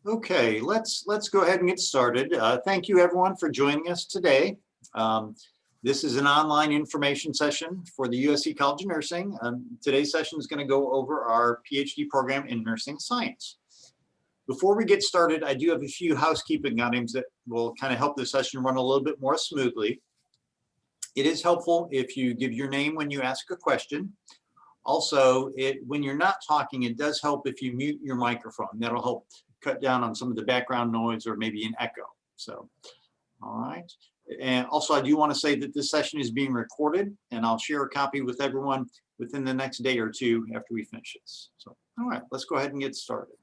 Okay, let's go ahead and get started. Thank you everyone for joining us today. This is an online information session for the USC College of Nursing. Today's session is going to go over our PhD program in nursing science. Before we get started, I do have a few housekeeping items that will kind of help the session run a little bit more smoothly. It is helpful if you give your name when you ask a question. Also, when you're not talking, it does help if you mute your microphone. That'll help cut down on some of the background noise or maybe an echo. So, all right. And also, I do want to say that this session is being recorded, and I'll share a copy with everyone within the next day or two after we finish this. So, all right, let's go ahead and get started.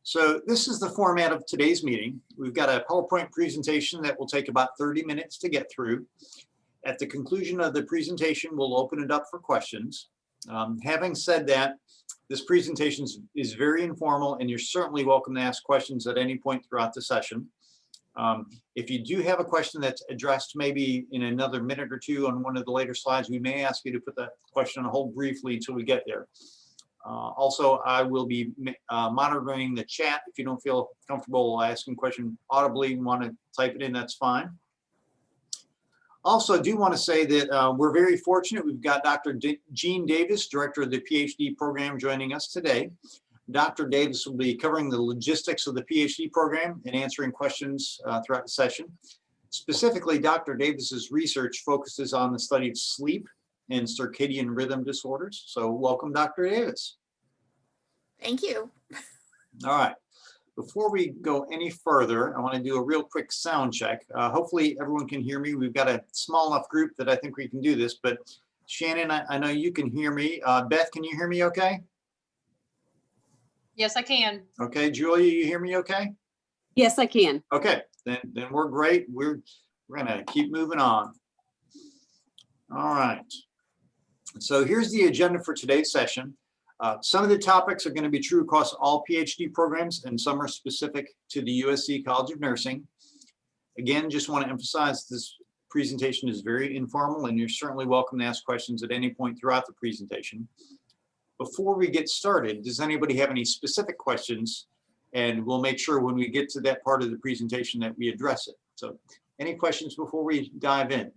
So this is the format of today's meeting. We've got a PowerPoint presentation that will take about 30 minutes to get through. At the conclusion of the presentation, we'll open it up for questions. Having said that, this presentation is very informal, and you're certainly welcome to ask questions at any point throughout the session. If you do have a question that's addressed maybe in another minute or two on one of the later slides, we may ask you to put that question on hold briefly until we get there. Also, I will be monitoring the chat. If you don't feel comfortable asking a question audibly and want to type it in, that's fine. Also, I do want to say that we're very fortunate. We've got Dr. Jean Davis, Director of the PhD program, joining us today. Dr. Davis will be covering the logistics of the PhD program and answering questions throughout the session. Specifically, Dr. Davis's research focuses on the study of sleep and circadian rhythm disorders. So welcome, Dr. Davis. Thank you. All right. Before we go any further, I want to do a real quick sound check. Hopefully everyone can hear me. We've got a small enough group that I think we can do this, but Shannon, I know you can hear me. Beth, can you hear me okay? Yes, I can. Okay, Julia, you hear me okay? Yes, I can. Okay, then we're great. We're gonna keep moving on. All right. So here's the agenda for today's session. Some of the topics are going to be true across all PhD programs, and some are specific to the USC College of Nursing. Again, just want to emphasize this presentation is very informal, and you're certainly welcome to ask questions at any point throughout the presentation. Before we get started, does anybody have any specific questions? And we'll make sure when we get to that part of the presentation that we address it. So any questions before we dive in?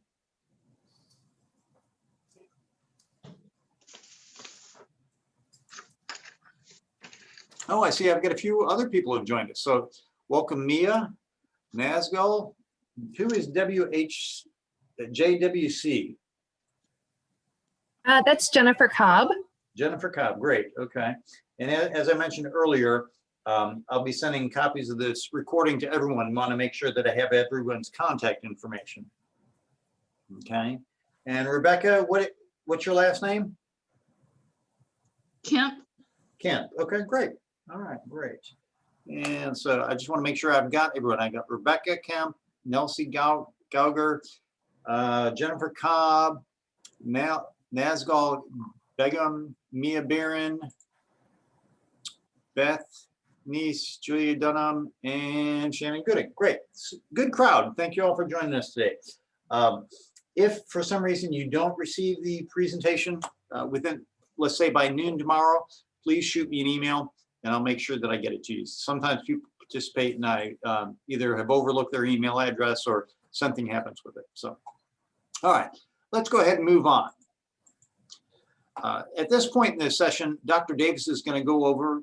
Oh, I see I've got a few other people who have joined us. So welcome Mia, Nazgul. Who is JWC? That's Jennifer Cobb. Jennifer Cobb, great, okay. And as I mentioned earlier, I'll be sending copies of this recording to everyone. I want to make sure that I have everyone's contact information. Okay, and Rebecca, what's your last name? Kemp. Kemp, okay, great. All right, great. And so I just want to make sure I've got everyone. I got Rebecca Kemp, Nelsie Gauger, Jennifer Cobb, Nazgul Begum, Mia Barron, Beth Neese, Julia Dunham, and Shannon Gooding. Great, good crowd. Thank you all for joining us today. If for some reason you don't receive the presentation within, let's say by noon tomorrow, please shoot me an email and I'll make sure that I get it to you. Sometimes people participate and I either have overlooked their email address or something happens with it. So, all right, let's go ahead and move on. At this point in this session, Dr. Davis is going to go over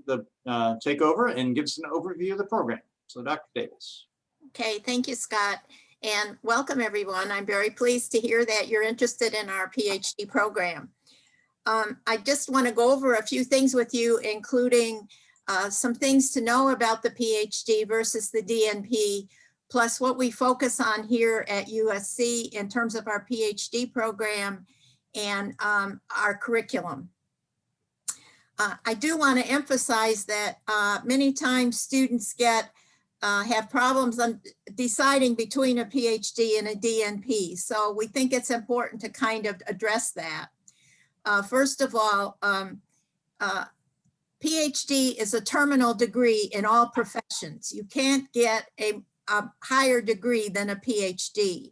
take over and give us an overview of the program. So Dr. Davis. Okay, thank you, Scott. And welcome everyone. I'm very pleased to hear that you're interested in our PhD program. I just want to go over a few things with you, including some things to know about the PhD versus the DNP, plus what we focus on here at USC in terms of our PhD program and our curriculum. I do want to emphasize that many times students have problems on deciding between a PhD and a DNP. So we think it's important to kind of address that. First of all, PhD is a terminal degree in all professions. You can't get a higher degree than a PhD.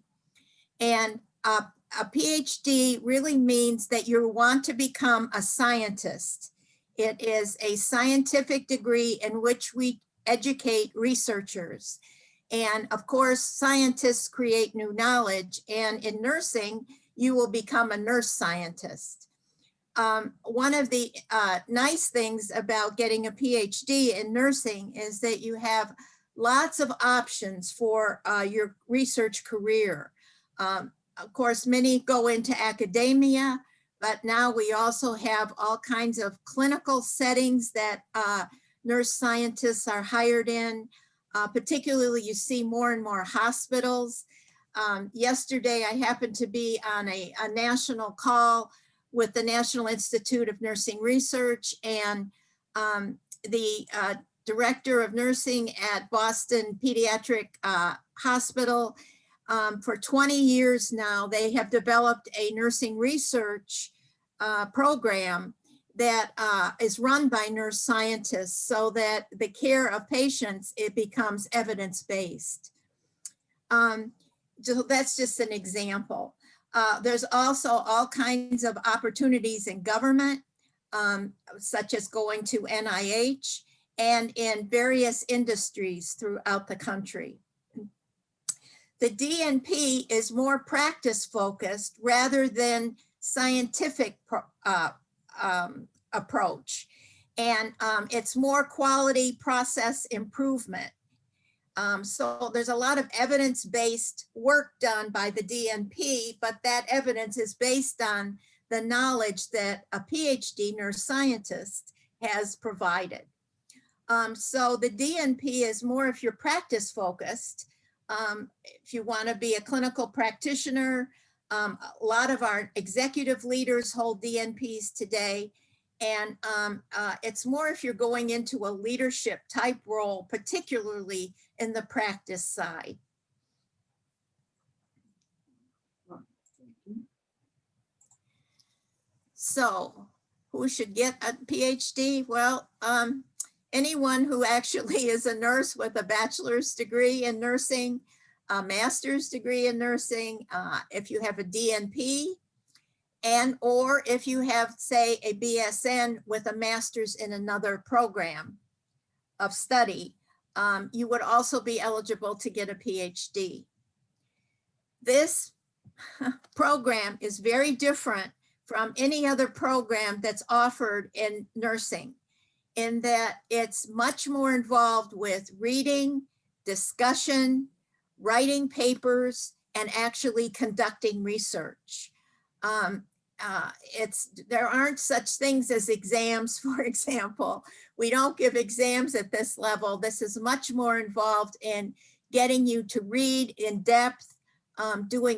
And a PhD really means that you want to become a scientist. It is a scientific degree in which we educate researchers. And of course, scientists create new knowledge, and in nursing, you will become a nurse scientist. One of the nice things about getting a PhD in nursing is that you have lots of options for your research career. Of course, many go into academia, but now we also have all kinds of clinical settings that nurse scientists are hired in. Particularly, you see more and more hospitals. Yesterday, I happened to be on a national call with the National Institute of Nursing Research, and the director of nursing at Boston Pediatric Hospital. For 20 years now, they have developed a nursing research program that is run by nurse scientists so that the care of patients, it becomes evidence-based. So that's just an example. There's also all kinds of opportunities in government, such as going to NIH and in various industries throughout the country. The DNP is more practice focused rather than scientific approach. And it's more quality process improvement. So there's a lot of evidence-based work done by the DNP, but that evidence is based on the knowledge that a PhD nurse scientist has provided. So the DNP is more if you're practice focused. If you want to be a clinical practitioner, a lot of our executive leaders hold DNPs today. And it's more if you're going into a leadership type role, particularly in the practice side. So who should get a PhD? Well, anyone who actually is a nurse with a bachelor's degree in nursing, a master's degree in nursing, if you have a DNP, and or if you have, say, a BSN with a master's in another program of study, you would also be eligible to get a PhD. This program is very different from any other program that's offered in nursing, in that it's much more involved with reading, discussion, writing papers, and actually conducting research. There aren't such things as exams, for example. We don't give exams at this level. This is much more involved in getting you to read in depth,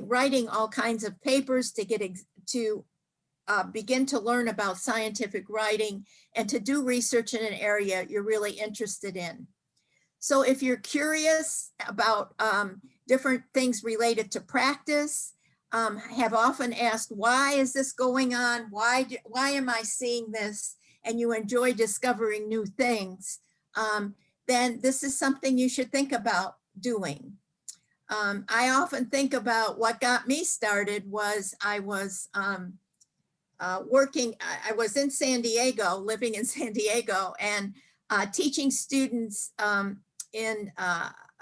writing all kinds of papers to begin to learn about scientific writing and to do research in an area you're really interested in. So if you're curious about different things related to practice, have often asked, why is this going on? Why am I seeing this? And you enjoy discovering new things, then this is something you should think about doing. I often think about what got me started was I was I was in San Diego, living in San Diego, and teaching students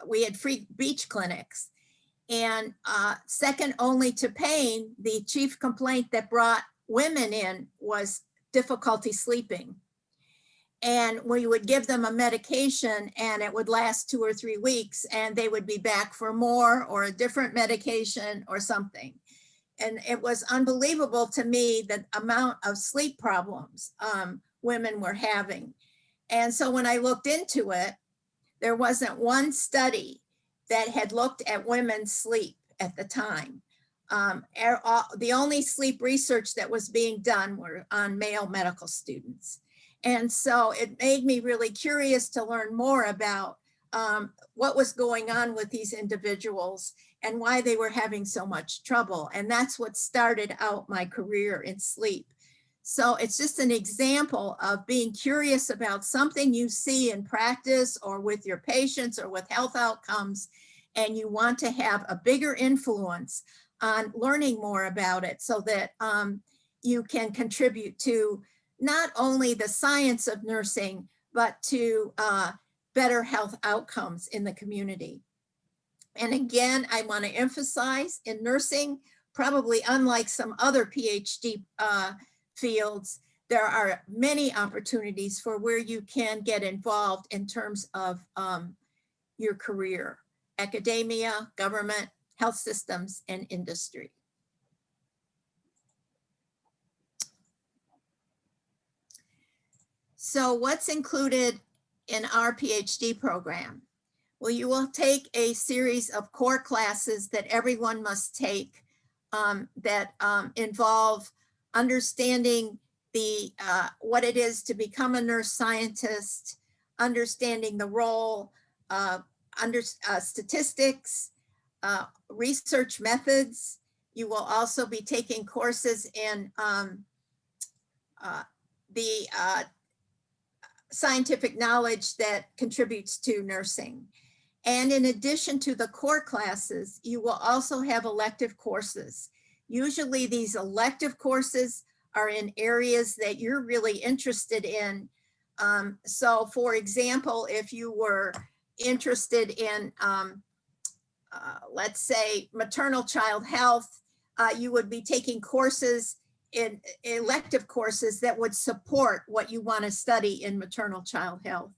we had free beach clinics. And second only to pain, the chief complaint that brought women in was difficulty sleeping. And we would give them a medication and it would last 2 or 3 weeks and they would be back for more or a different medication or something. And it was unbelievable to me the amount of sleep problems women were having. And so when I looked into it, there wasn't one study that had looked at women's sleep at the time. The only sleep research that was being done were on male medical students. And so it made me really curious to learn more about what was going on with these individuals and why they were having so much trouble. And that's what started out my career in sleep. So it's just an example of being curious about something you see in practice or with your patients or with health outcomes, and you want to have a bigger influence on learning more about it so that you can contribute to not only the science of nursing, but to better health outcomes in the community. And again, I want to emphasize in nursing, probably unlike some other PhD fields, there are many opportunities for where you can get involved in terms of your career: academia, government, health systems, and industry. So what's included in our PhD program? Well, you will take a series of core classes that everyone must take that involve understanding the what it is to become a nurse scientist, understanding the role, statistics, research methods. You will also be taking courses in the scientific knowledge that contributes to nursing. And in addition to the core classes, you will also have elective courses. Usually these elective courses are in areas that you're really interested in. So for example, if you were interested in, let's say, maternal child health, you would be taking courses in elective courses that would support what you want to study in maternal child health.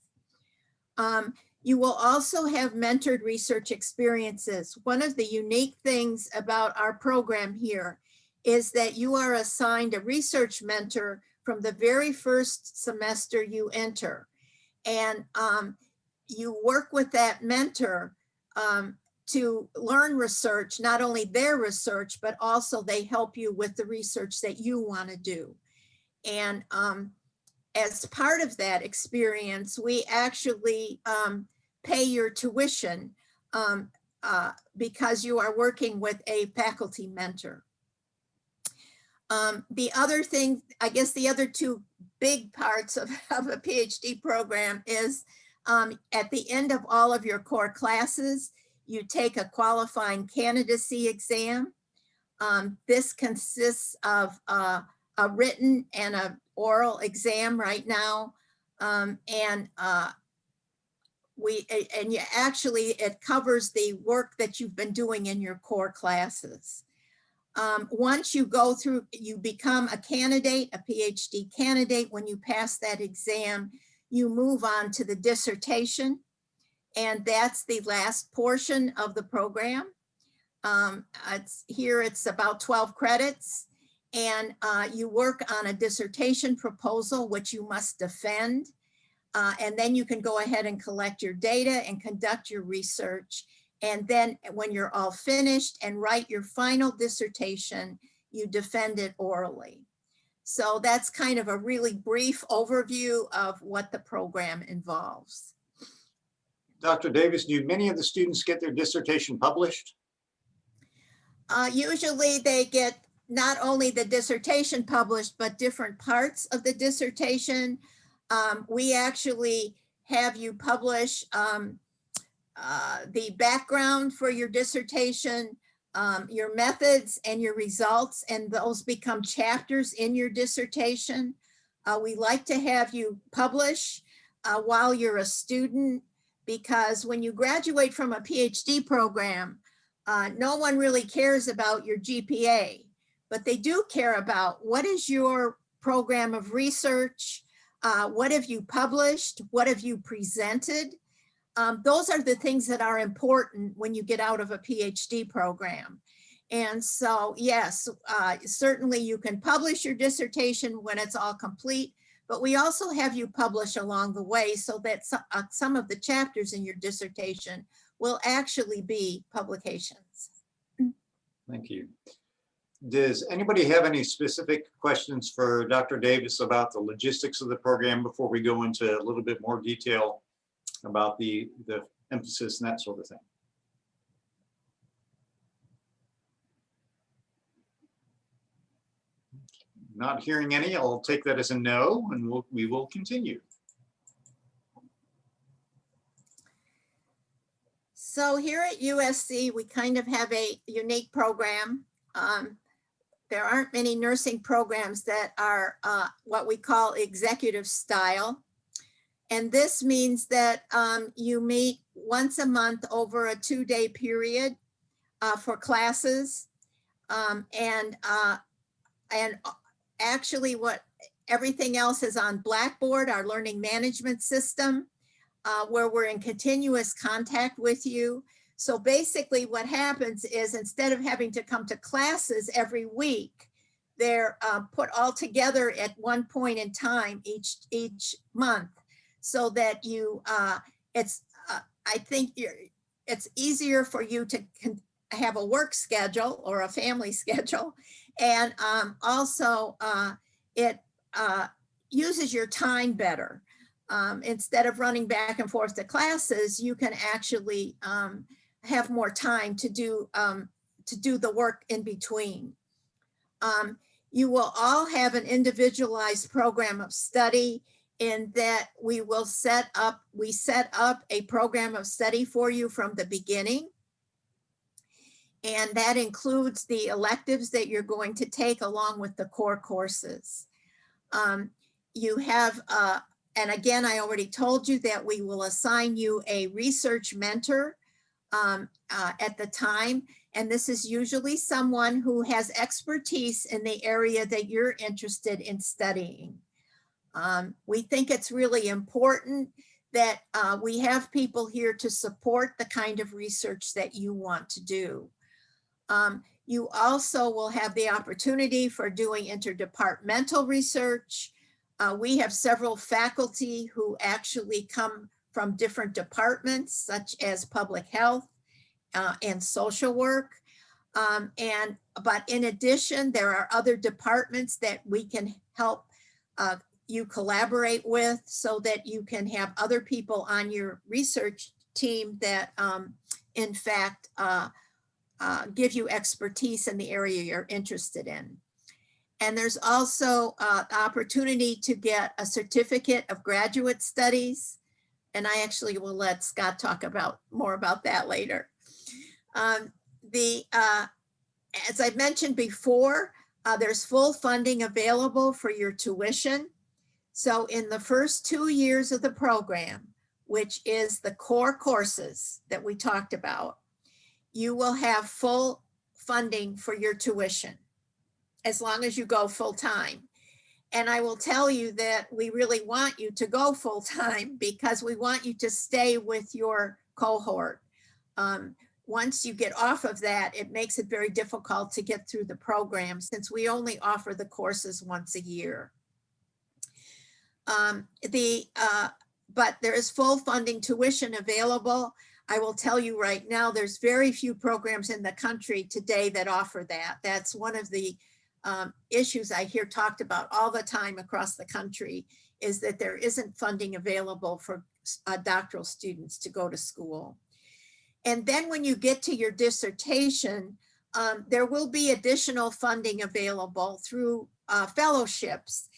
You will also have mentored research experiences. One of the unique things about our program here is that you are assigned a research mentor from the very first semester you enter. And you work with that mentor to learn research, not only their research, but also they help you with the research that you want to do. And as part of that experience, we actually pay your tuition because you are working with a faculty mentor. The other thing, I guess the other two big parts of a PhD program is at the end of all of your core classes, you take a qualifying candidacy exam. This consists of a written and an oral exam right now. It covers the work that you've been doing in your core classes. Once you go through, you become a candidate, a PhD candidate. When you pass that exam, you move on to the dissertation, and that's the last portion of the program. It's about 12 credits, and you work on a dissertation proposal, which you must defend. And then you can go ahead and collect your data and conduct your research. And then when you're all finished and write your final dissertation, you defend it orally. So that's kind of a really brief overview of what the program involves. Dr. Davis, do many of the students get their dissertation published? Usually they get not only the dissertation published, but different parts of the dissertation. We actually have you publish the background for your dissertation, your methods and your results, and those become chapters in your dissertation. We like to have you publish while you're a student, because when you graduate from a PhD program, no one really cares about your GPA, but they do care about what is your program of research, what have you published, what have you presented. Those are the things that are important when you get out of a PhD program. And so, yes, certainly you can publish your dissertation when it's all complete, but we also have you publish along the way so that some of the chapters in your dissertation will actually be publications. Thank you. Does anybody have any specific questions for Dr. Davis about the logistics of the program before we go into a little bit more detail about the emphasis and that sort of thing? Not hearing any, I'll take that as a no, and we will continue. So here at USC, we kind of have a unique program. there aren't many nursing programs that are what we call executive style. And this means that you meet once a month over a 2-day period for classes. And actually everything else is on Blackboard, our learning management system, where we're in continuous contact with you. So basically what happens is instead of having to come to classes every week, they're put all together at one point in time each month, so that you, I think it's easier for you to have a work schedule or a family schedule. And also it uses your time better. Instead of running back and forth to classes, you can actually have more time to do the work in between. You will all have an individualized program of study, in that we set up a program of study for you from the beginning. And that includes the electives that you're going to take along with the core courses. You have, and again, I already told you that we will assign you a research mentor at the time. And this is usually someone who has expertise in the area that you're interested in studying. We think it's really important that we have people here to support the kind of research that you want to do. You also will have the opportunity for doing interdepartmental research. We have several faculty who actually come from different departments, such as public health and social work. But in addition, there are other departments that we can help you collaborate with, so that you can have other people on your research team that in fact give you expertise in the area you're interested in. And there's also the opportunity to get a certificate of graduate studies. And I actually will let Scott talk more about that later. As I mentioned before, there's full funding available for your tuition. So in the first 2 years of the program, which is the core courses that we talked about, you will have full funding for your tuition as long as you go full time. And I will tell you that we really want you to go full time, because we want you to stay with your cohort. Once you get off of that, it makes it very difficult to get through the program, since we only offer the courses once a year. But there is full funding tuition available. I will tell you right now, there's very few programs in the country today that offer that. That's one of the issues I hear talked about all the time across the country, is that there isn't funding available for doctoral students to go to school. And then when you get to your dissertation, there will be additional funding available through fellowships.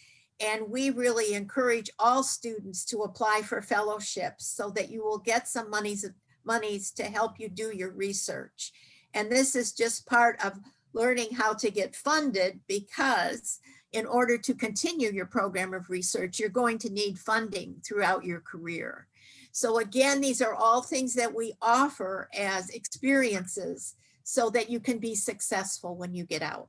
And we really encourage all students to apply for fellowships, so that you will get some monies to help you do your research. And this is just part of learning how to get funded, because in order to continue your program of research, you're going to need funding throughout your career. So again, these are all things that we offer as experiences, so that you can be successful when you get out.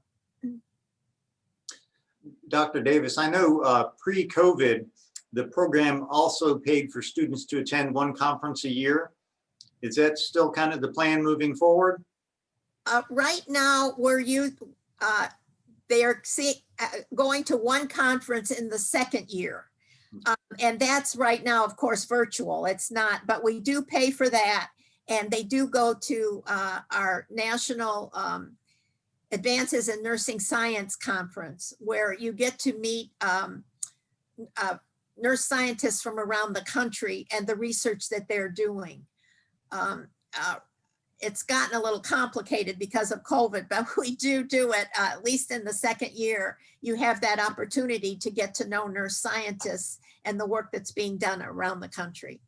Dr. Davis, I know pre-COVID, the program also paid for students to attend one conference a year. Is that still kind of the plan moving forward? Right now, they are going to one conference in the second year. And that's right now, of course, virtual. It's not, but we do pay for that. And they do go to our national Advances in Nursing Science Conference, where you get to meet nurse scientists from around the country and the research that they're doing. It's gotten a little complicated because of COVID, but we do it, at least in the second year. You have that opportunity to get to know nurse scientists and the work that's being done around the country.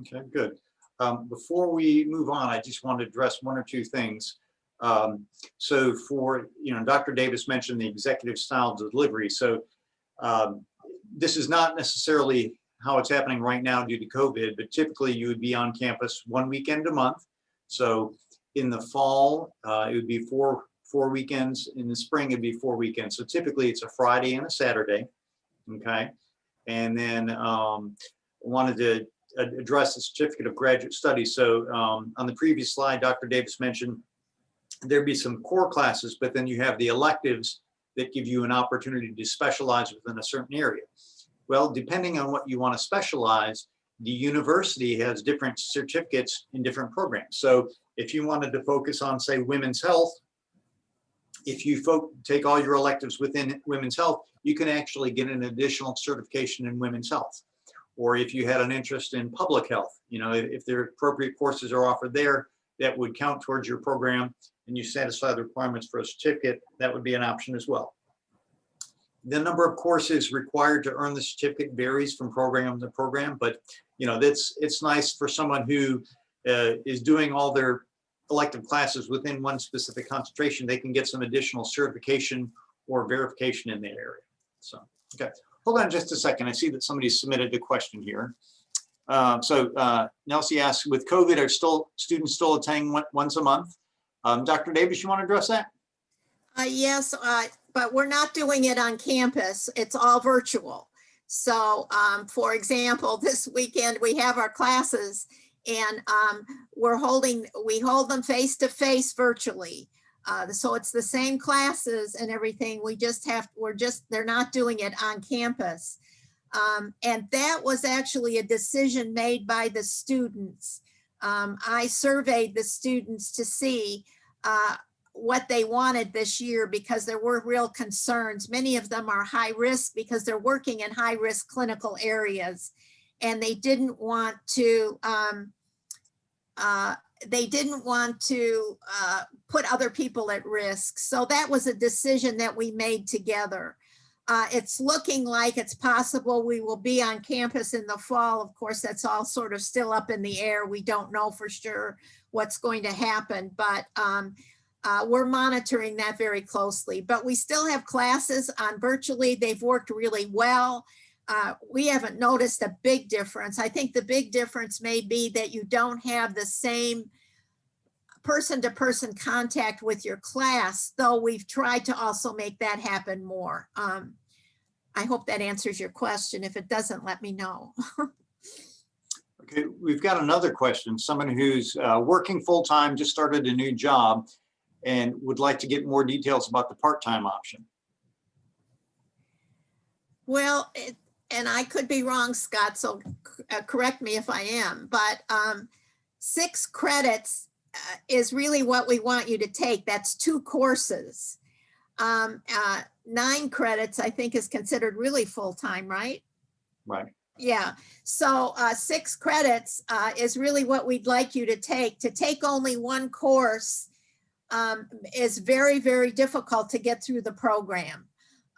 Okay, good. Before we move on, I just want to address one or two things. So for, Dr. Davis mentioned the executive style delivery. So this is not necessarily how it's happening right now due to COVID, but typically you would be on campus one weekend a month. So in the fall, it would be four weekends. In the spring, it'd be 4 weekends. So typically it's a Friday and a Saturday. Okay. And then wanted to address the certificate of graduate studies. So on the previous slide, Dr. Davis mentioned there'd be some core classes, but then you have the electives that give you an opportunity to specialize within a certain area. Well, depending on what you want to specialize, the university has different certificates in different programs. So if you wanted to focus on, say, women's health, if you take all your electives within women's health, you can actually get an additional certification in women's health. Or if you had an interest in public health, if there appropriate courses are offered there that would count towards your program and you satisfy the requirements for a certificate, that would be an option as well. The number of courses required to earn the certificate varies from program to program, but it's nice for someone who is doing all their elective classes within one specific concentration. They can get some additional certification or verification in that area. So, okay, hold on just a second. I see that somebody submitted a question here. So Nelsie asks, with COVID, are students still attending once a month? Dr. Davis, you want to address that? Yes, but we're not doing it on campus. It's all virtual. So for example, this weekend we have our classes and we hold them face-to-face virtually. So it's the same classes and everything. They're not doing it on campus. And that was actually a decision made by the students. I surveyed the students to see what they wanted this year because there were real concerns. Many of them are high risk because they're working in high risk clinical areas, and they didn't want to put other people at risk. So that was a decision that we made together. It's looking like it's possible we will be on campus in the fall. Of course, that's all sort of still up in the air. We don't know for sure what's going to happen, but we're monitoring that very closely. But we still have classes on virtually. They've worked really well. We haven't noticed a big difference. I think the big difference may be that you don't have the same person-to-person contact with your class, though we've tried to also make that happen more. I hope that answers your question. If it doesn't, let me know. Okay, we've got another question. Someone who's working full-time, just started a new job, and would like to get more details about the part-time option. Well, and I could be wrong, Scott, so correct me if I am, but 6 credits is really what we want you to take. That's 2 courses. 9 credits, I think, is considered really full-time, right? Right. Yeah. So 6 credits is really what we'd like you to take. To take only 1 course is very, very difficult to get through the program.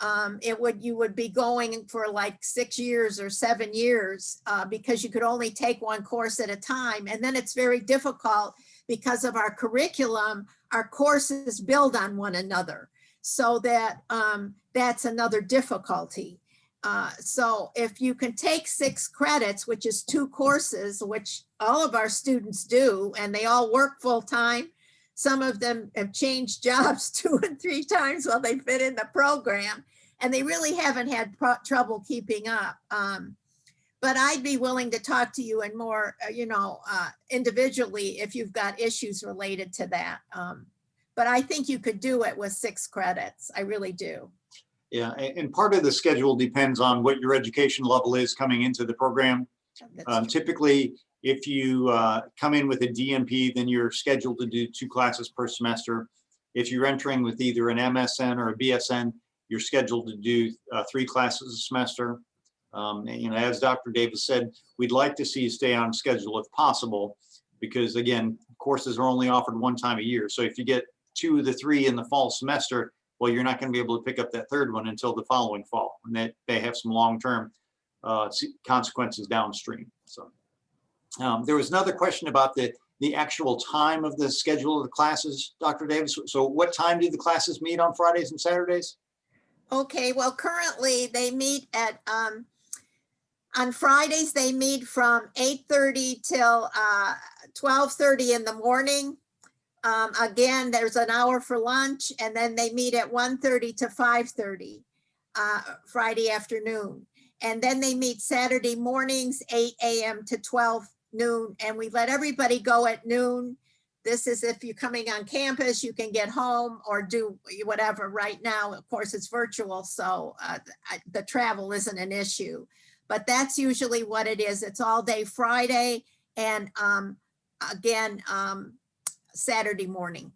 You would be going for like 6 years or 7 years because you could only take 1 course at a time. And then it's very difficult because of our curriculum. Our courses build on one another. So that that's another difficulty. So if you can take 6 credits, which is 2 courses, which all of our students do, and they all work full time. Some of them have changed jobs 2 and 3 times while they've been in the program, and they really haven't had trouble keeping up. But I'd be willing to talk to you and more, individually if you've got issues related to that. But I think you could do it with 6 credits. I really do. Yeah, and part of the schedule depends on what your education level is coming into the program. Typically, if you come in with a DMP, then you're scheduled to do 2 classes per semester. If you're entering with either an MSN or a BSN, you're scheduled to do 3 classes a semester. As Dr. Davis said, we'd like to see you stay on schedule if possible, because again, courses are only offered 1 time a year. So if you get 2 of the 3 in the fall semester, well, you're not going to be able to pick up that 3rd one until the following fall, and that they have some long-term consequences downstream. So there was another question about the the actual time of the schedule of the classes, Dr. Davis? So what time do the classes meet on Fridays and Saturdays? Okay, well, currently they meet at, on Fridays, they meet from 8:30 till 12:30 in the morning. Again, there's an hour for lunch, and then they meet at 1:30 to 5:30 Friday afternoon. And then they meet Saturday mornings, 8 a.m. to 12 noon, and we let everybody go at noon. This is if you're coming on campus, you can get home or do whatever. Right now, of course, it's virtual, so the travel isn't an issue. But that's usually what it is. It's all day Friday and again, Saturday morning.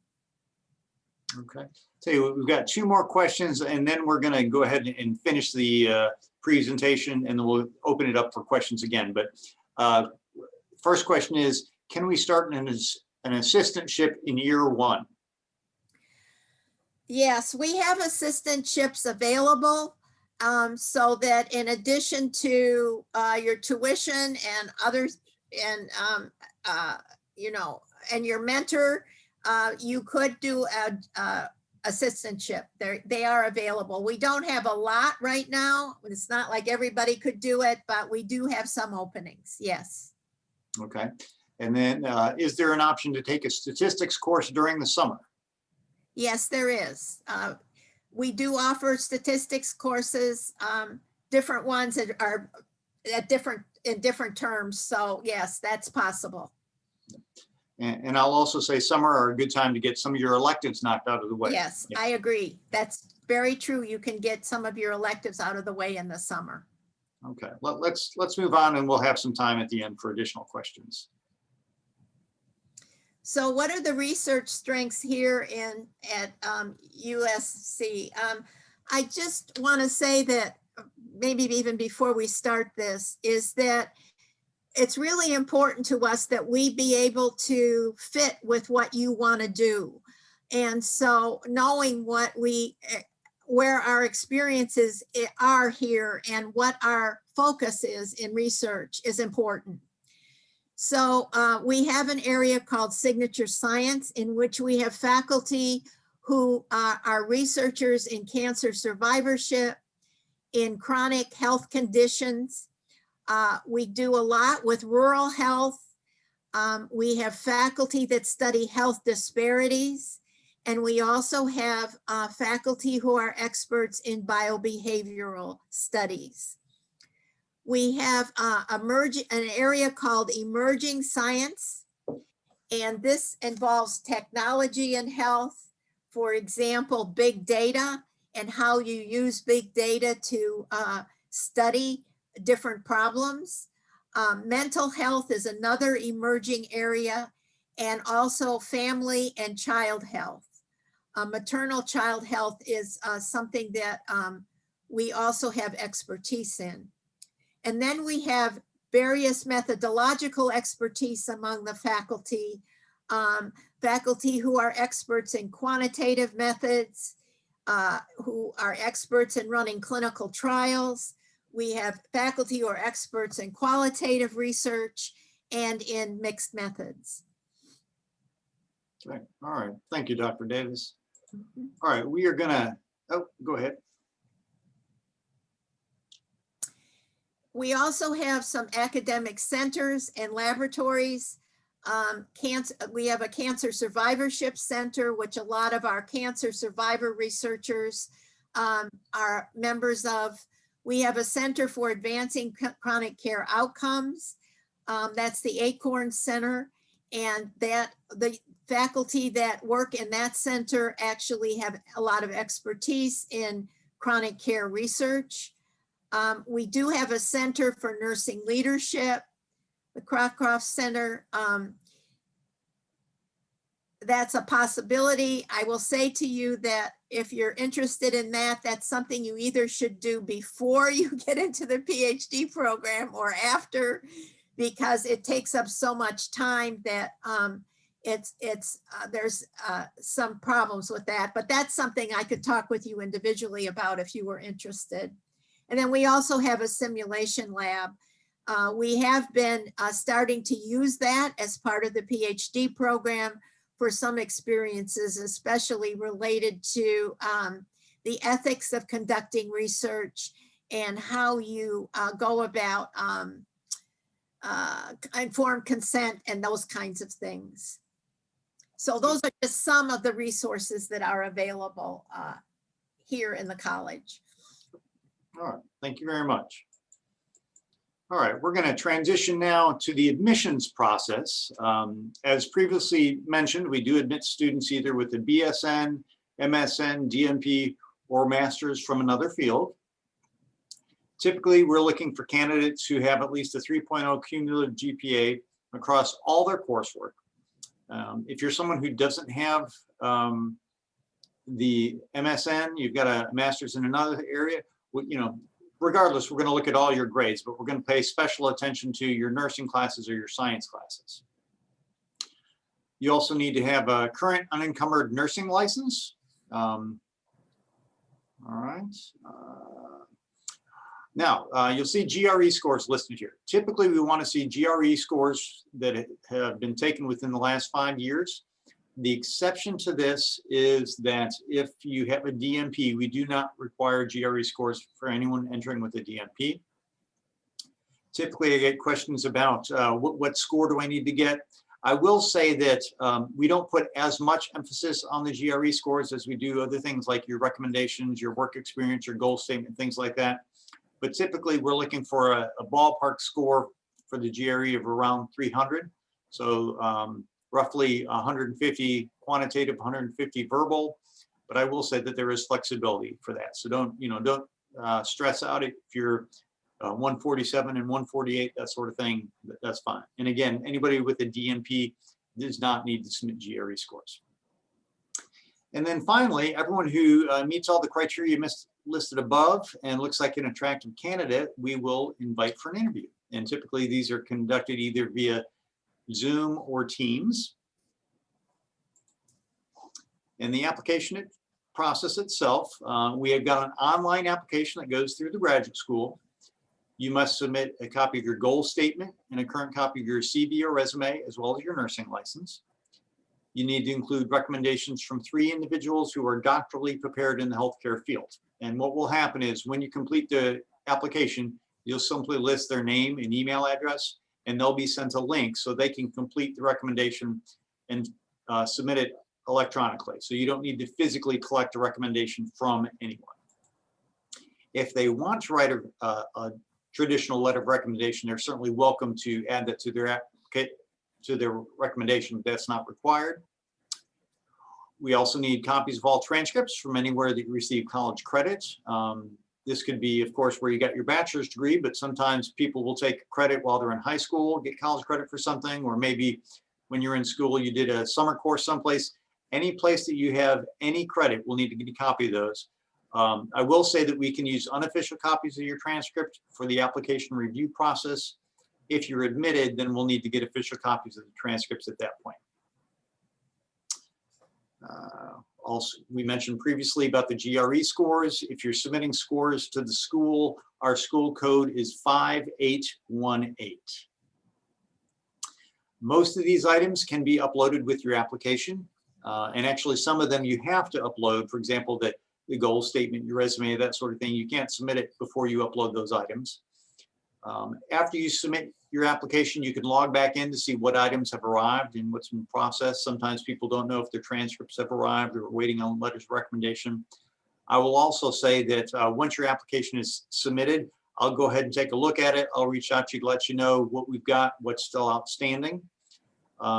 Okay. Tell you what, we've got two more questions, and then we're going to go ahead and finish the presentation, and then we'll open it up for questions again. But first question is, can we start an assistantship in year one? Yes, we have assistantships available. So that in addition to your tuition and others, and you know, and your mentor, you could do a assistantship. They are available. We don't have a lot right now. It's not like everybody could do it, but we do have some openings. Yes. Okay. And then is there an option to take a statistics course during the summer? Yes, there is. We do offer statistics courses, different ones that are in different terms. So yes, that's possible. And I'll also say summer are a good time to get some of your electives knocked out of the way. Yes, Yeah. I agree. That's very true. You can get some of your electives out of the way in the summer. Okay, let's move on, and we'll have some time at the end for additional questions. So what are the research strengths here at USC? I just want to say that maybe even before we start this, is that it's really important to us that we be able to fit with what you want to do. And so knowing where our experiences are here and what our focus is in research is important. So we have an area called signature science, in which we have faculty who are researchers in cancer survivorship, in chronic health conditions. We do a lot with rural health. We have faculty that study health disparities. And we also have faculty who are experts in biobehavioral studies. We have an area called emerging science, and this involves technology and health. For example, big data and how you use big data to study different problems. Mental health is another emerging area, and also family and child health. Maternal child health is something that we also have expertise in. And then we have various methodological expertise among the faculty, faculty who are experts in quantitative methods, who are experts in running clinical trials. We have faculty who are experts in qualitative research and in mixed methods. Okay. All right. Thank you, Dr. Davis. All right. We are going to, oh, go ahead. We also have some academic centers and laboratories. We have a cancer survivorship center, which a lot of our cancer survivor researchers are members of. We have a center for advancing chronic care outcomes. That's the Acorn Center, and that the faculty that work in that center actually have a lot of expertise in chronic care research. We do have a center for nursing leadership, the Crocroft Center. That's a possibility. I will say to you that if you're interested in that, that's something you either should do before you get into the PhD program or after, because it takes up so much time that there's some problems with that. But that's something I could talk with you individually about if you were interested. And then we also have a simulation lab. We have been starting to use that as part of the PhD program for some experiences, especially related to the ethics of conducting research and how you go about informed consent and those kinds of things. So those are just some of the resources that are available here in the college. All right, thank you very much. All right, we're going to transition now to the admissions process. As previously mentioned, we do admit students either with a BSN, MSN, DNP, or master's from another field. Typically, we're looking for candidates who have at least a 3.0 cumulative GPA across all their coursework. If you're someone who doesn't have the MSN, you've got a master's in another area, regardless, we're going to look at all your grades, but we're going to pay special attention to your nursing classes or your science classes. You also need to have a current unencumbered nursing license. All right. Now, you'll see GRE scores listed here. Typically, we want to see GRE scores that have been taken within the last 5 years. The exception to this is that if you have a DNP, we do not require GRE scores for anyone entering with a DNP. Typically, I get questions about what score do I need to get? I will say that we don't put as much emphasis on the GRE scores as we do other things like your recommendations, your work experience, your goal statement, things like that. But typically, we're looking for a ballpark score for the GRE of around 300. So roughly 150 quantitative, 150 verbal. But I will say that there is flexibility for that. So don't stress out if you're 147 and 148, that sort of thing. That's fine. And again, anybody with a DNP does not need to submit GRE scores. And then finally, everyone who meets all the criteria listed above and looks like an attractive candidate, we will invite for an interview. And typically these are conducted either via Zoom or Teams. And the application process itself, we have got an online application that goes through the graduate school. You must submit a copy of your goal statement and a current copy of your CV or resume, as well as your nursing license. You need to include recommendations from 3 individuals who are doctorally prepared in the healthcare field. And what will happen is when you complete the application, you'll simply list their name and email address, and they'll be sent a link so they can complete the recommendation and submit it electronically. So you don't need to physically collect a recommendation from anyone. If they want to write a traditional letter of recommendation, they're certainly welcome to add that to their recommendation, but that's not required. We also need copies of all transcripts from anywhere that you receive college credit. This could be, of course, where you got your bachelor's degree, but sometimes people will take credit while they're in high school, get college credit for something, or maybe when you're in school, you did a summer course someplace. Any place that you have any credit, we'll need to get a copy of those. I will say that we can use unofficial copies of your transcript for the application review process. If you're admitted, then we'll need to get official copies of the transcripts at that point. Also, we mentioned previously about the GRE scores. If you're submitting scores to the school, our school code is 5818. Most of these items can be uploaded with your application. And actually some of them you have to upload, for example, the goal statement, your resume, that sort of thing. You can't submit it before you upload those items. After you submit your application, you can log back in to see what items have arrived and what's in process. Sometimes people don't know if their transcripts have arrived or waiting on letters of recommendation. I will also say that once your application is submitted, I'll go ahead and take a look at it. I'll reach out to you to let you know what we've got, what's still outstanding.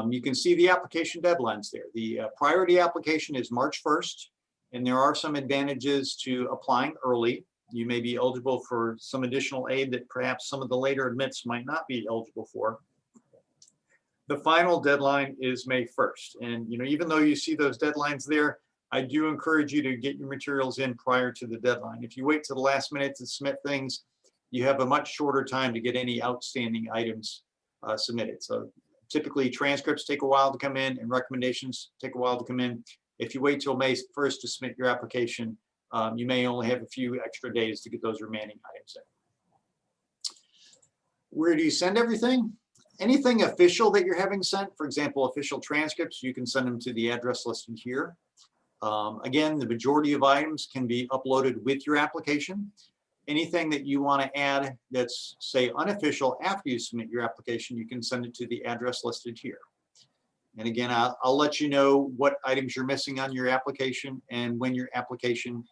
You can see the application deadlines there. The priority application is March 1st, and there are some advantages to applying early. You may be eligible for some additional aid that perhaps some of the later admits might not be eligible for. The final deadline is May 1st. And even though you see those deadlines there, I do encourage you to get your materials in prior to the deadline. If you wait to the last minute to submit things, you have a much shorter time to get any outstanding items submitted. So typically transcripts take a while to come in and recommendations take a while to come in. If you wait till May 1st to submit your application, you may only have a few extra days to get those remaining items in. Where do you send everything? Anything official that you're having sent, for example, official transcripts, you can send them to the address listed here. Again, the majority of items can be uploaded with your application. Anything that you want to add that's, say, unofficial after you submit your application, you can send it to the address listed here. And again, I'll let you know what items you're missing on your application and when your application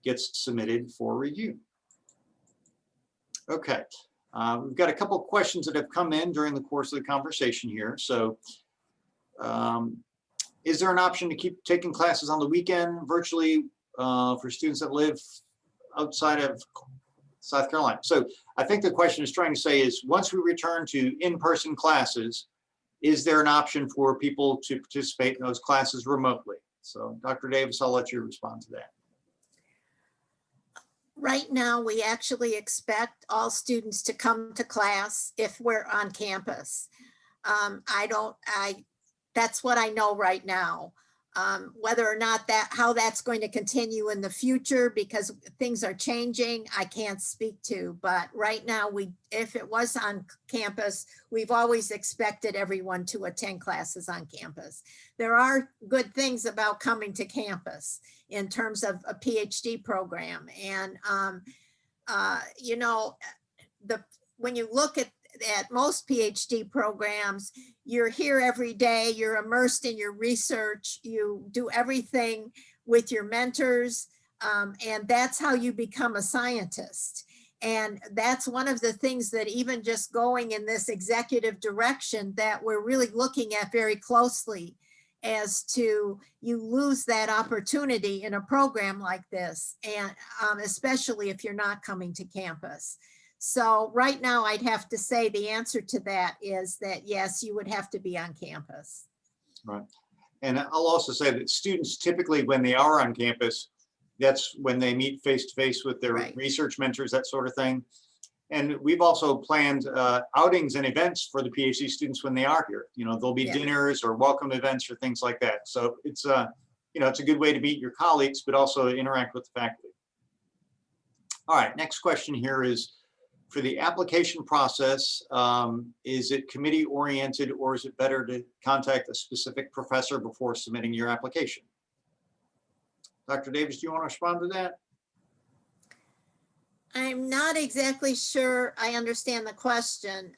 gets submitted for review. Okay, we've got a couple of questions that have come in during the course of the conversation here. So is there an option to keep taking classes on the weekend virtually for students that live outside of South Carolina? So I think the question is trying to say is, once we return to in-person classes, is there an option for people to participate in those classes remotely? So Dr. Davis, I'll let you respond to that. Right now, we actually expect all students to come to class if we're on campus. That's what I know right now. Whether or not how that's going to continue in the future, because things are changing, I can't speak to. But right now, if it was on campus, we've always expected everyone to attend classes on campus. There are good things about coming to campus in terms of a PhD program. And, you know, when you look at most PhD programs, you're here every day, you're immersed in your research, you do everything with your mentors, and that's how you become a scientist. And that's one of the things that even just going in this executive direction that we're really looking at very closely, as to you lose that opportunity in a program like this, and especially if you're not coming to campus. So right now, I'd have to say the answer to that is that, yes, you would have to be on campus. Right. And I'll also say that students typically, when they are on campus, that's when they meet face-to-face with their research mentors, that sort of thing. And we've also planned outings and events for the PhD students when they are here. You know, there'll be dinners or welcome events or things like that. So it's you know, it's a good way to meet your colleagues, but also interact with the faculty. All right, next question here is, for the application process, is it committee oriented, or is it better to contact a specific professor before submitting your application? Dr. Davis, do you want to respond to that? I'm not exactly sure I understand the question.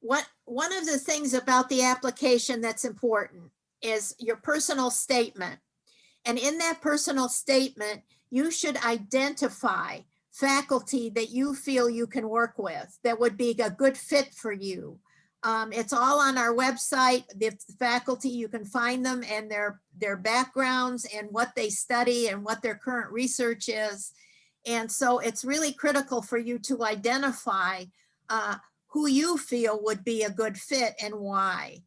One of the things about the application that's important is your personal statement. And in that personal statement, you should identify faculty that you feel you can work with that would be a good fit for you. It's all on our website. The faculty, you can find them and their backgrounds and what they study and what their current research is. And so it's really critical for you to identify who you feel would be a good fit and why.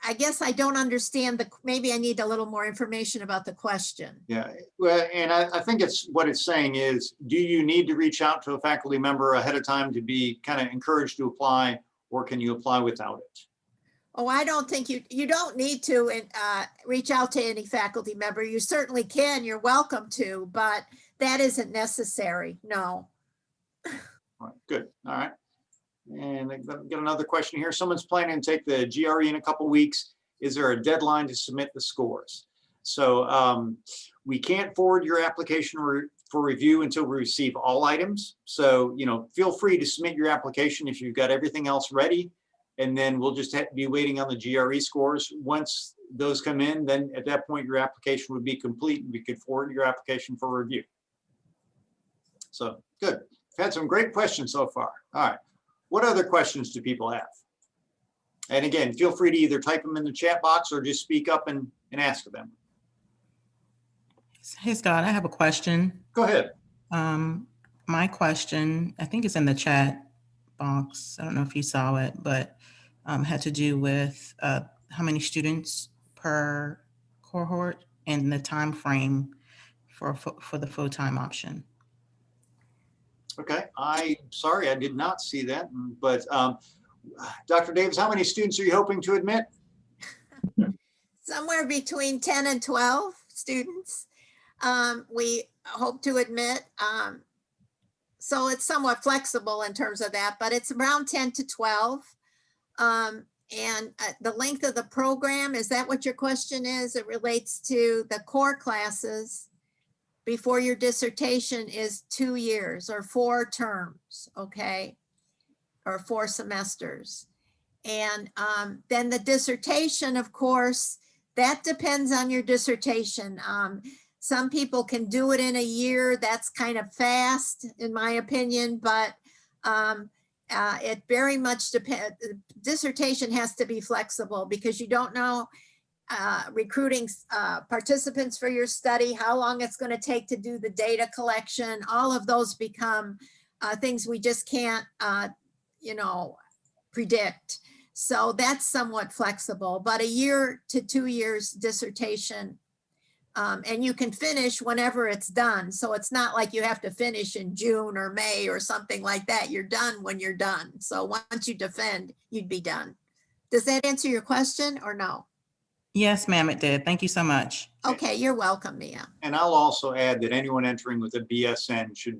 I guess I don't understand maybe I need a little more information about the question. Yeah, well, and I think what it's saying is, do you need to reach out to a faculty member ahead of time to be kind of encouraged to apply, or can you apply without it? Oh, I don't think you don't need to reach out to any faculty member. You certainly can, you're welcome to, but that isn't necessary, no. All right, good, all right. And I got another question here. Someone's planning to take the GRE in a couple weeks. Is there a deadline to submit the scores? So we can't forward your application for review until we receive all items. So, you know, feel free to submit your application if you've got everything else ready. And then we'll just be waiting on the GRE scores. Once those come in, then at that point, your application would be complete and we could forward your application for review. So good. We've had some great questions so far. All right. What other questions do people have? And again, feel free to either type them in the chat box or just speak up and ask them. Hey, Scott, I have a question. Go ahead. My question, I think it's in the chat box. I don't know if you saw it, but had to do with how many students per cohort and the time frame for the full-time option. Okay, I'm sorry, I did not see that, but Dr. Davis, how many students are you hoping to admit? Somewhere between 10 and 12 students. we hope to admit. So it's somewhat flexible in terms of that, but it's around 10 to 12. And the length of the program, is that what your question is? It relates to the core classes before your dissertation is 2 years or 4 terms, okay? Or 4 semesters. And then the dissertation, of course, that depends on your dissertation. Some people can do it in a year. That's kind of fast, in my opinion, but it very much depends. Dissertation has to be flexible because you don't know recruiting participants for your study, how long it's going to take to do the data collection. All of those become things we just can't, predict. So that's somewhat flexible, but a year to 2 years dissertation. And you can finish whenever it's done. So it's not like you have to finish in June or May or something like that. You're done when you're done. So once you defend, you'd be done. Does that answer your question or no? Yes, ma'am, it did. Thank you so much. Okay, you're welcome, Mia. And I'll also add that anyone entering with a BSN should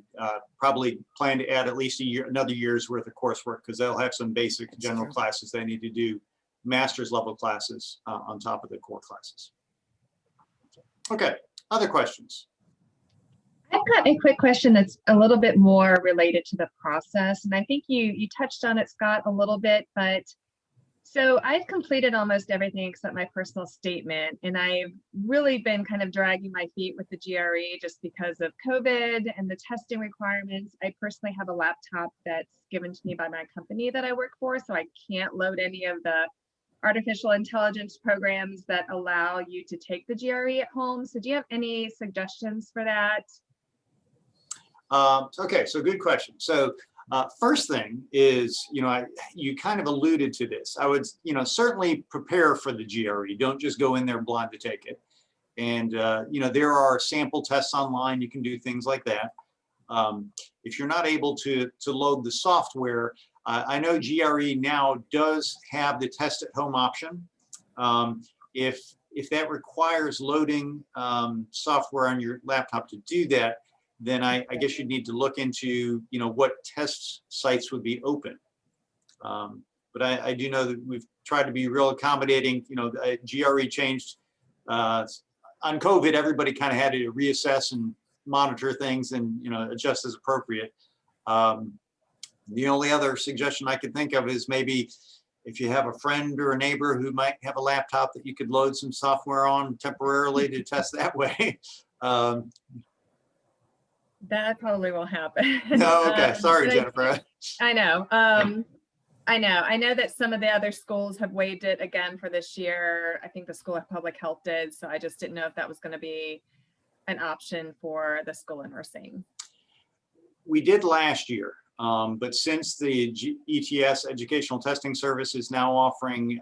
probably plan to add at least another year's worth of coursework, because they'll have some basic general classes they need to do, master's level classes on top of the core classes. Okay, other questions? I've got a quick question that's a little bit more related to the process. And I think you touched on it, Scott, a little bit, but so I've completed almost everything except my personal statement. And I've really been kind of dragging my feet with the GRE just because of COVID and the testing requirements. I personally have a laptop that's given to me by my company that I work for, so I can't load any of the artificial intelligence programs that allow you to take the GRE at home. So do you have any suggestions for that? Okay, so good question. So first thing is, you kind of alluded to this. I would, certainly prepare for the GRE. Don't just go in there blind to take it. And, there are sample tests online. You can do things like that. If you're not able to load the software, I know GRE now does have the test at home option. If that requires loading software on your laptop to do that, then I guess you'd need to look into, what test sites would be open. But I do know that we've tried to be real accommodating. GRE changed on COVID. Everybody kind of had to reassess and monitor things and adjust as appropriate. The only other suggestion I could think of is maybe if you have a friend or a neighbor who might have a laptop that you could load some software on temporarily to test that way. That probably will happen. No, okay. Sorry, Jennifer. I know. I know that some of the other schools have waived it again for this year. I think the School of Public Health did. So I just didn't know if that was going to be an option for the School of Nursing. We did last year, but since the ETS, Educational Testing Service, is now offering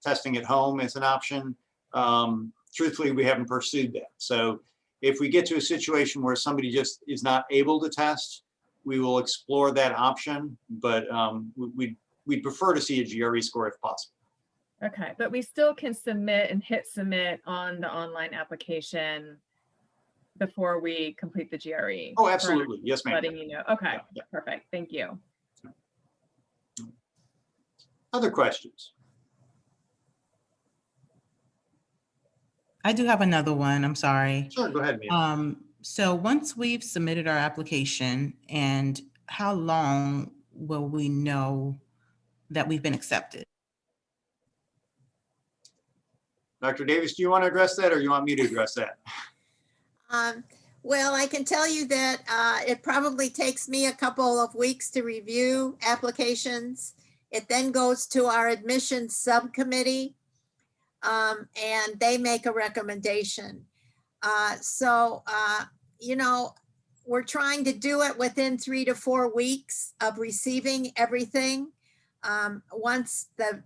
testing at home as an option, truthfully, we haven't pursued that. So if we get to a situation where somebody just is not able to test, we will explore that option, but we'd prefer to see a GRE score if possible. Okay, but we still can submit and hit submit on the online application before we complete the GRE. Oh, absolutely. Yes, ma'am. Letting you know. Okay, Yeah. Perfect. Thank you. Other questions? I do have another one. I'm sorry. Sure, go ahead, Mia. So once we've submitted our application, and how long will we know that we've been accepted? Dr. Davis, do you want to address that or you want me to address that? Well, I can tell you that it probably takes me a couple of weeks to review applications. It then goes to our admissions subcommittee, and they make a recommendation. We're trying to do it within 3 to 4 weeks of receiving everything. Once the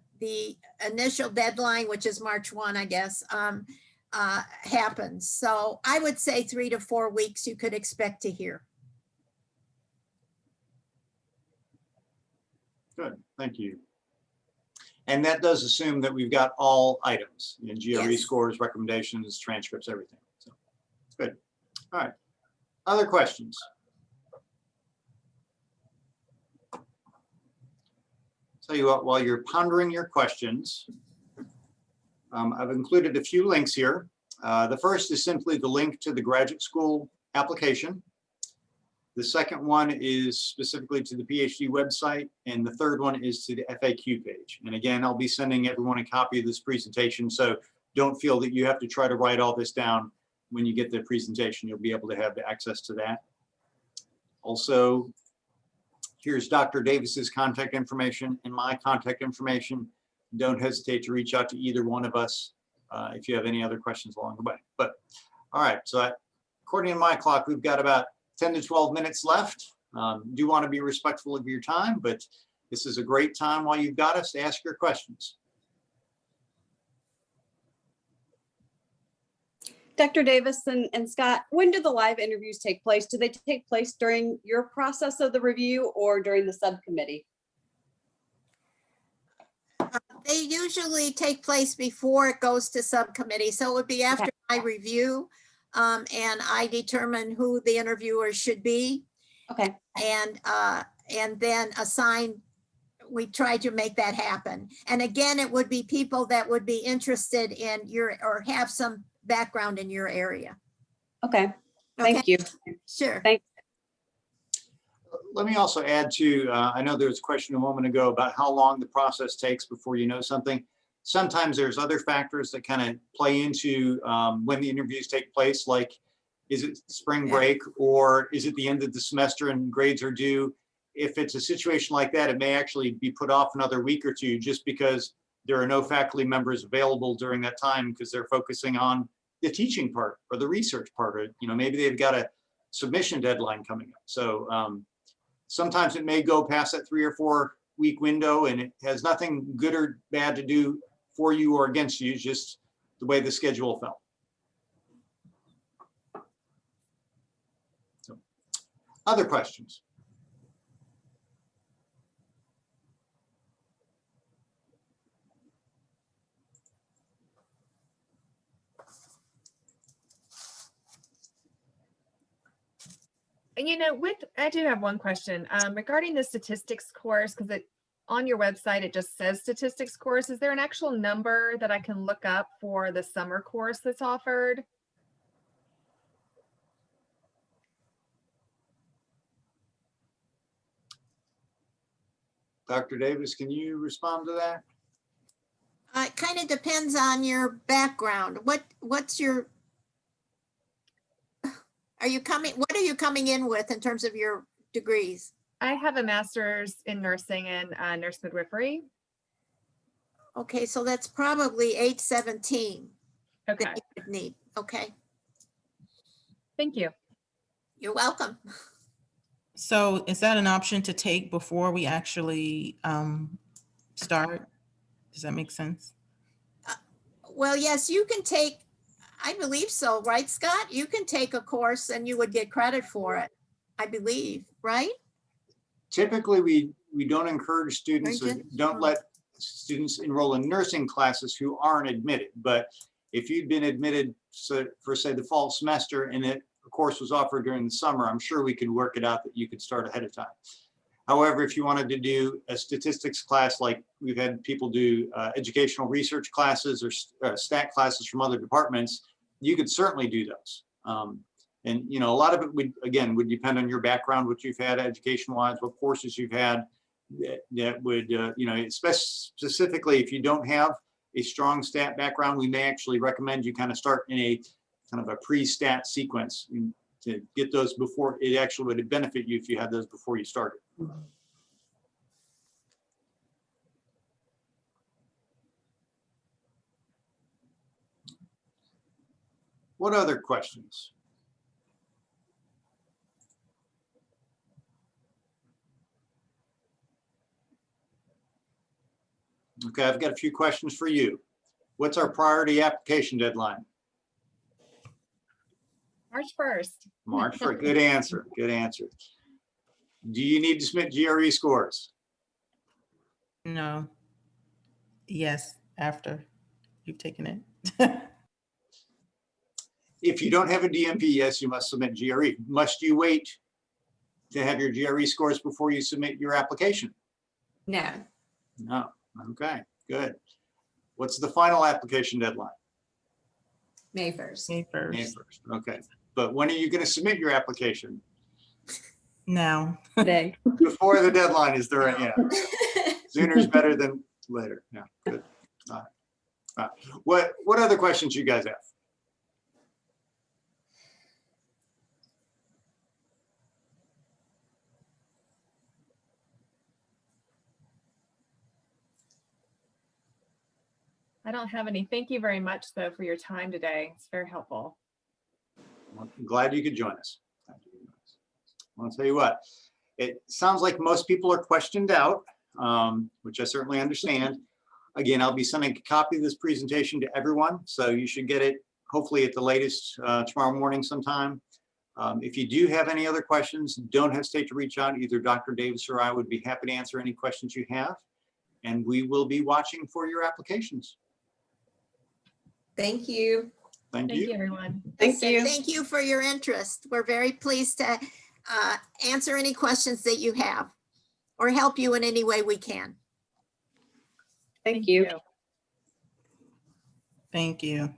initial deadline, which is March 1, I guess, happens. So I would say 3 to 4 weeks you could expect to hear. Good, thank you. And that does assume that we've got all items, GRE Yes. scores, recommendations, transcripts, everything. So good. All right. Other questions? Tell you what, while you're pondering your questions, I've included a few links here. The first is simply the link to the graduate school application. The second one is specifically to the PhD website, and the third one is to the FAQ page. And again, I'll be sending everyone a copy of this presentation, so don't feel that you have to try to write all this down. When you get the presentation, you'll be able to have access to that. Also, here's Dr. Davis's contact information and my contact information. Don't hesitate to reach out to either one of us if you have any other questions along the way. But all right, so according to my clock, we've got about 10 to 12 minutes left. Do want to be respectful of your time, but this is a great time while you've got us to ask your questions. Dr. Davis and Scott, when do the live interviews take place? Do they take place during your process of the review or during the subcommittee? They usually take place before it goes to subcommittee. So it would be after my review and I determine who the interviewer should be. Okay. And then assign, we try to make that happen. And again, it would be people that would be interested in your, or have some background in your area. Okay. Thank you. Sure. Thanks. Let me also add to, I know there was a question a moment ago about how long the process takes before you know something. Sometimes there's other factors that kind of play into when the interviews take place, like is it spring break or is it the end of the semester and grades are due? If it's a situation like that, it may actually be put off another week or two just because there are no faculty members available during that time because they're focusing on the teaching part or the research part. Or, you know, maybe they've got a submission deadline coming up. So sometimes it may go past that 3 or 4 week window and it has nothing good or bad to do for you or against you, just the way the schedule fell. So, other questions? You know, I do have one question regarding the statistics course, because on your website, it just says statistics course. Is there an actual number that I can look up for the summer course that's offered? Dr. Davis, can you respond to that? It kind of depends on your background. What's your, what are you coming in with in terms of your degrees? I have a master's in nursing and nurse midwifery. Okay, so that's probably 817 Okay, that you would need. Okay, thank you. you're welcome. So is that an option to take before we actually start? Does that make sense? Well, yes, you can take, I believe so, right, Scott? You can take a course and you would get credit for it, I believe, right? Typically, we don't encourage students or Very good. don't let students enroll in nursing classes who aren't admitted. But if you'd been admitted for say the fall semester and a course was offered during the summer, I'm sure we could work it out that you could start ahead of time. However, if you wanted to do a statistics class, like we've had people do educational research classes or stat classes from other departments, you could certainly do those. And you know, a lot of it would depend on your background, what you've had education-wise, what courses you've had. That would, you know, specifically if you don't have a strong stat background, we may actually recommend you kind of start in a kind of a pre-stat sequence to get those before it actually would benefit you if you had those before you started. What other questions? Okay, I've got a few questions for you. What's our priority application deadline? March 1st. March 1st. Good answer. Good answer. Do you need to submit GRE scores? No. Yes, after you've taken it. If you don't have a DMP, yes, you must submit GRE. Must you wait to have your GRE scores before you submit your application? No, No. Okay, good. What's the final application deadline? May 1st. May May 1st. 1st. Okay. But when are you going to submit your application? Now, Today. Before the deadline, is there? Yeah. Sooner is better than later. Yeah, good. All right. All right. What other questions you guys have? I don't have any. Thank you very much, though, for your time today. It's very helpful. Well, I'm glad you could join us. I'll tell you what, it sounds like most people are questioned out, which I certainly understand. Again, I'll be sending a copy of this presentation to everyone, so you should get it hopefully at the latest tomorrow morning sometime. If you do have any other questions, don't hesitate to reach out. Either Dr. Davis or I would be happy to answer any questions you have, and we will be watching for your applications. Thank you. Thank Thank you. you, everyone. Thank you. Thank you for your interest. We're very pleased to answer any questions that you have or help you in any way we can. Thank you. thank you.